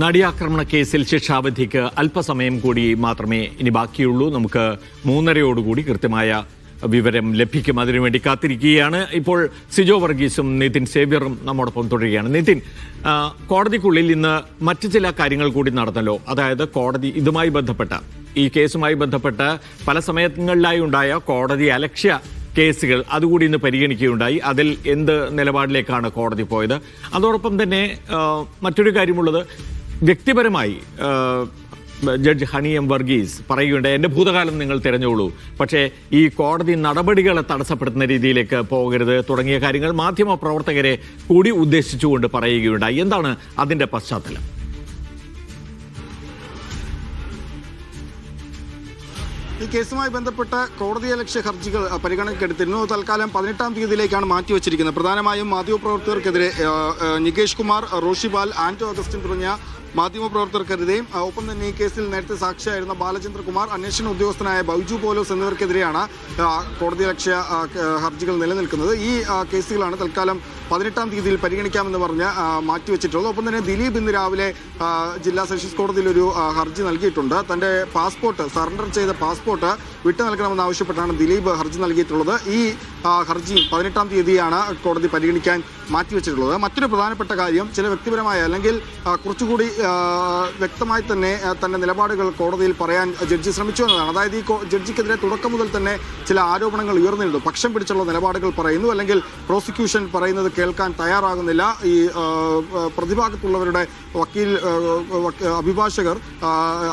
നടിയാക്രമണ കേസിൽ ശിക്ഷാവധിക്ക് അല്പസമയം കൂടി മാത്രമേ ഇനി ബാക്കിയുള്ളൂ. നമുക്ക് 3:30 കൃത്യമായ വിവരം ലഭിക്കും. അതിനുവേണ്ടി കാത്തിരിക്കുകയാണ്. ഇപ്പോൾ സിജോ വർഗീസും നിതിൻ സേവ്യറും നമ്മോടൊപ്പം തുടരുകയാണ്. നിതിൻ, കോടതിക്കുള്ളിൽ ഇന്ന് മറ്റു ചില കാര്യങ്ങൾ കൂടി നടന്നല്ലോ. അതായത് കോടതി ഇതുമായി ബന്ധപ്പെട്ട ഈ കേസുമായി ബന്ധപ്പെട്ട് പല സമയങ്ങളിലായി ഉണ്ടായ കോടതി അലക്ഷ്യ കേസുകൾ അതുകൂടി ഇന്ന് പരിഗണിക്കുകയുണ്ടായി. അതിൽ എന്ത് നിലപാടിലേക്കാണ് കോടതി പോയത്? അതോടൊപ്പം തന്നെ മറ്റൊരു കാര്യമുള്ളത്, വ്യക്തിപരമായി ജഡ്ജ് ഹണി എം വർഗീസ് പറയുകയുണ്ട്, എൻ്റെ ഭൂതകാലം നിങ്ങൾ തിരഞ്ഞോളൂ, പക്ഷേ ഈ കോടതി നടപടികളെ തടസ്സപ്പെടുത്തുന്ന രീതിയിലേക്ക് പോകരുത് തുടങ്ങിയ കാര്യങ്ങൾ മാധ്യമ പ്രവർത്തകരെ കൂടി ഉദ്ദേശിച്ചുകൊണ്ട് പറയുകയുണ്ടായി. എന്താണ് അതിൻ്റെ പശ്ചാത്തലം? ഈ കേസുമായി ബന്ധപ്പെട്ട കോടതിയലക്ഷ്യ ഹർജികൾ പരിഗണനയ്ക്കെടുത്തിരുന്നു. തൽക്കാലം 18-ാം തീയതിയിലേക്കാണ് മാറ്റിവെച്ചിരിക്കുന്നത്. പ്രധാനമായും മാധ്യമപ്രവർത്തകർക്കെതിരെ നികേഷ് കുമാർ, റോഷിപാൽ, ആന്റോ അഗസ്റ്റിൻ തുടങ്ങിയ മാധ്യമപ്രവർത്തകർക്കെതിരെയും ഒപ്പം തന്നെ ഈ കേസിൽ നേരത്തെ സാക്ഷിയായിരുന്ന ബാലചന്ദ്രകുമാർ, അന്വേഷണ ഉദ്യോഗസ്ഥനായ ബൈജു പോലോസ് എന്നിവർക്കെതിരെയാണ് കോടതിയലക്ഷ്യ ഹർജികൾ നിലനിൽക്കുന്നത്. ഈ കേസുകളാണ് തൽക്കാലം 18-ാം തീയതിയിൽ പരിഗണിക്കാമെന്ന് പറഞ്ഞ് മാറ്റിവെച്ചിട്ടുള്ളത്. ഒപ്പം തന്നെ ദിലീപ് ഇന്ന് രാവിലെ ജില്ലാ സെഷൻസ് കോടതിയിൽ ഒരു ഹർജി നൽകിയിട്ടുണ്ട്. തൻ്റെ പാസ്പോർട്ട്, സറണ്ടർ ചെയ്ത പാസ്പോർട്ട് വിട്ടു നൽകണമെന്നാവശ്യപ്പെട്ടാണ് ദിലീപ് ഹർജി നൽകിയിട്ടുള്ളത്. ഈ ഹർജി 18-ാം തീയതിയാണ് കോടതി പരിഗണിക്കാൻ മാറ്റിവെച്ചിട്ടുള്ളത്. മറ്റൊരു പ്രധാനപ്പെട്ട കാര്യം, ചില വ്യക്തിപരമായ അല്ലെങ്കിൽ കുറച്ചുകൂടി വ്യക്തമായി തന്നെ തന്റെ നിലപാടുകൾ കോടതിയിൽ പറയാൻ ജഡ്ജി ശ്രമിച്ചു എന്നതാണ്. അതായത് ഈ ജഡ്ജിക്കെതിരെ തുടക്കം മുതൽ തന്നെ ചില ആരോപണങ്ങൾ ഉയർന്നിരുന്നു. പക്ഷം പിടിച്ചുള്ള നിലപാടുകൾ പറയുന്നു, അല്ലെങ്കിൽ പ്രോസിക്യൂഷൻ പറയുന്നത് കേൾക്കാൻ തയ്യാറാകുന്നില്ല. ഈ പ്രതിഭാഗത്തുള്ളവരുടെ അഭിഭാഷകർ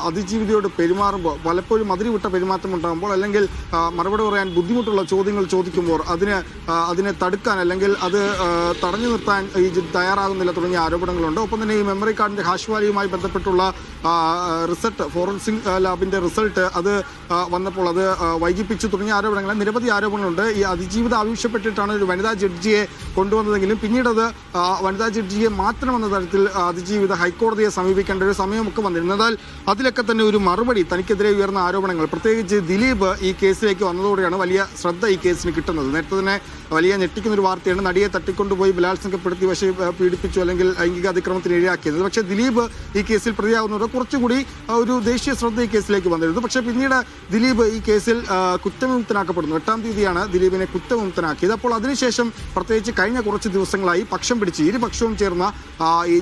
അതിജീവിതയോട് പെരുമാറുമ്പോൾ പലപ്പോഴും അതിരുവിട്ട പെരുമാറ്റം ഉണ്ടാകുമ്പോൾ, അല്ലെങ്കിൽ മറുപടി പറയാൻ ബുദ്ധിമുട്ടുള്ള ചോദ്യങ്ങൾ ചോദിക്കുമ്പോൾ അതിനെ തടുക്കാൻ അല്ലെങ്കിൽ അത് തടഞ്ഞു നിർത്താൻ ഈ തയ്യാറാകുന്നില്ല തുടങ്ങിയ ആരോപണങ്ങളുണ്ട്. ഒപ്പം തന്നെ ഈ മെമ്മറി കാർഡിന്റെ ഹാഷ്വാലിയുമായി ബന്ധപ്പെട്ടുള്ള റിസൾട്ട്, ഫോറൻസിക് ലാബിന്റെ റിസൾട്ട് അത് വന്നപ്പോൾ അത് വൈകിപ്പിച്ചു തുടങ്ങിയ ആരോപണങ്ങൾ, നിരവധി ആരോപണങ്ങളുണ്ട്. ഈ അതിജീവിത ആവശ്യപ്പെട്ടിട്ടാണ് ഒരു വനിതാ ജഡ്ജിയെ കൊണ്ടുവന്നതെങ്കിലും പിന്നീട് അത് വനിതാ ജഡ്ജിയെ മാറ്റണമെന്ന തരത്തിൽ അതിജീവിത ഹൈക്കോടതിയെ സമീപിക്കേണ്ട ഒരു സമയമൊക്കെ വന്നിരുന്നു. എന്നാൽ അതിലൊക്കെ തന്നെ ഒരു മറുപടി, തനിക്കെതിരെ ഉയർന്ന ആരോപണങ്ങൾ, പ്രത്യേകിച്ച് ദിലീപ് ഈ കേസിലേക്ക് വന്നതോടെയാണ് വലിയ ശ്രദ്ധ ഈ കേസിന് കിട്ടുന്നത്. നേരത്തെ തന്നെ വലിയ ഞെട്ടിക്കുന്ന ഒരു വാർത്തയാണ് നടിയെ തട്ടിക്കൊണ്ടുപോയി ബലാത്സംഗപ്പെടുത്തി പീഡിപ്പിച്ചു അല്ലെങ്കിൽ ലൈംഗിക അതിക്രമത്തിന് ഇരയാക്കിയത്. പക്ഷേ ദിലീപ് ഈ കേസിൽ പ്രതിയാകുന്നതോടെ കുറച്ചുകൂടി ഒരു ദേശീയ ശ്രദ്ധ ഈ കേസിലേക്ക് വന്നിരുന്നു. പക്ഷേ പിന്നീട് ദിലീപ് ഈ കേസിൽ കുറ്റവിമുക്തനാക്കപ്പെടുന്നു. 8-ാം തീയതിയാണ് ദിലീപിനെ കുറ്റവിമുക്തനാക്കിയത്. അപ്പോൾ അതിനുശേഷം പ്രത്യേകിച്ച് കഴിഞ്ഞ കുറച്ച് ദിവസങ്ങളായി പക്ഷം പിടിച്ച് ഇരുപക്ഷവും ചേർന്ന ഈ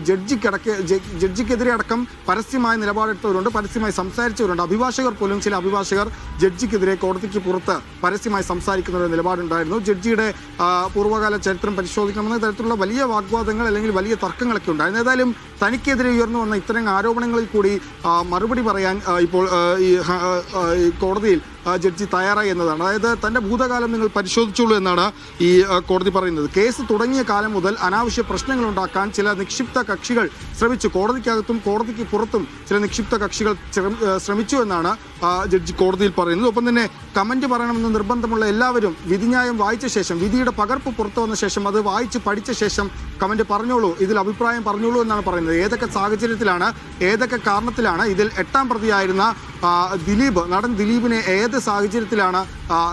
ജഡ്ജിക്കെതിരെ അടക്കം പരസ്യമായ നിലപാടെടുത്തവരുണ്ട്, പരസ്യമായി സംസാരിച്ചവരുണ്ട്. അഭിഭാഷകർ പോലും, ചില അഭിഭാഷകർ ജഡ്ജിക്കെതിരെ കോടതിക്ക് പുറത്ത് പരസ്യമായി സംസാരിക്കുന്ന ഒരു നിലപാടുണ്ടായിരുന്നു. ജഡ്ജിയുടെ പൂർവ്വകാല ചരിത്രം പരിശോധിക്കണമെന്ന തരത്തിലുള്ള വലിയ വാഗ്വാദങ്ങൾ അല്ലെങ്കിൽ വലിയ തർക്കങ്ങളൊക്കെ ഉണ്ടായിരുന്നു. ഏതായാലും തനിക്കെതിരെ ഉയർന്നു വന്ന ഇത്തരം ആരോപണങ്ങളിൽ കൂടി മറുപടി പറയാൻ ഇപ്പോൾ ഈ കോടതിയിൽ ജഡ്ജി തയ്യാറായി എന്നതാണ്. അതായത് തൻ്റെ ഭൂതകാലം നിങ്ങൾ പരിശോധിച്ചോളൂ എന്നാണ് ഈ കോടതി പറയുന്നത്. കേസ് തുടങ്ങിയ കാലം മുതൽ അനാവശ്യ പ്രശ്നങ്ങൾ ഉണ്ടാക്കാൻ ചില നിക്ഷിപ്ത കക്ഷികൾ ശ്രമിച്ചു. കോടതിക്കകത്തും കോടതിക്ക് പുറത്തും ചില നിക്ഷിപ്ത കക്ഷികൾ ശ്രമിച്ചു എന്നാണ് ജഡ്ജി കോടതിയിൽ പറയുന്നത്. ഒപ്പം തന്നെ കമന്റ് പറയണമെന്ന് നിർബന്ധമുള്ള എല്ലാവരും വിധിന്യായം വായിച്ച ശേഷം, വിധിയുടെ പകർപ്പ് പുറത്തു വന്ന ശേഷം, അത് വായിച്ച് പഠിച്ച ശേഷം കമന്റ് പറഞ്ഞോളൂ, ഇതിൽ അഭിപ്രായം പറഞ്ഞോളൂ എന്നാണ് പറയുന്നത്. ഏതൊക്കെ സാഹചര്യത്തിലാണ്, ഏതൊക്കെ കാരണത്തിലാണ് ഇതിൽ 8-ാം പ്രതിയായിരുന്ന നടൻ ദിലീപിനെ ഏത് സാഹചര്യത്തിലാണ്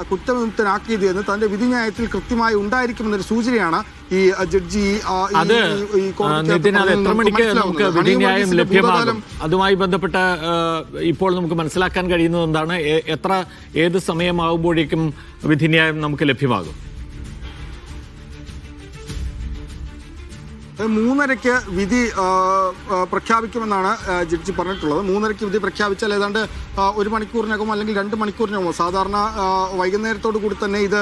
കുറ്റവിമുക്തനാക്കിയത് എന്ന് തന്റെ വിധിന്യായത്തിൽ കൃത്യമായി ഉണ്ടായിരിക്കുമെന്നൊരു സൂചനയാണ് ഈ ജഡ്ജി എത്ര മണിക്ക് നമുക്ക് വിധിന്യായം ലഭ്യമാകും? അതുമായി ബന്ധപ്പെട്ട ഇപ്പോൾ നമുക്ക് മനസ്സിലാക്കാൻ കഴിയുന്നത് എന്താണ്? ഏത് സമയമാകുമ്പോഴേക്കും വിധിന്യായം നമുക്ക് ലഭ്യമാകും? 3:30 വിധി പ്രഖ്യാപിക്കുമെന്നാണ് ജഡ്ജി പറഞ്ഞിട്ടുള്ളത്. 3:30 വിധി പ്രഖ്യാപിച്ചാൽ ഏതാണ്ട് 1 മണിക്കൂറിനകമോ അല്ലെങ്കിൽ 2 മണിക്കൂറിനകമോ, സാധാരണ വൈകുന്നേരത്തോടു കൂടി തന്നെ ഇത്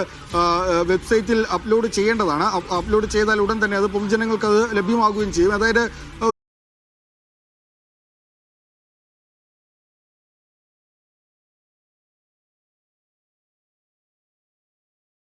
വെബ്സൈറ്റിൽ അപ്ലോഡ് ചെയ്യേണ്ടതാണ്. അപ്ലോഡ് ചെയ്താൽ ഉടൻ തന്നെ അത് പൊതുജനങ്ങൾക്ക് അത് ലഭ്യമാകുകയും ചെയ്യും. അതായത്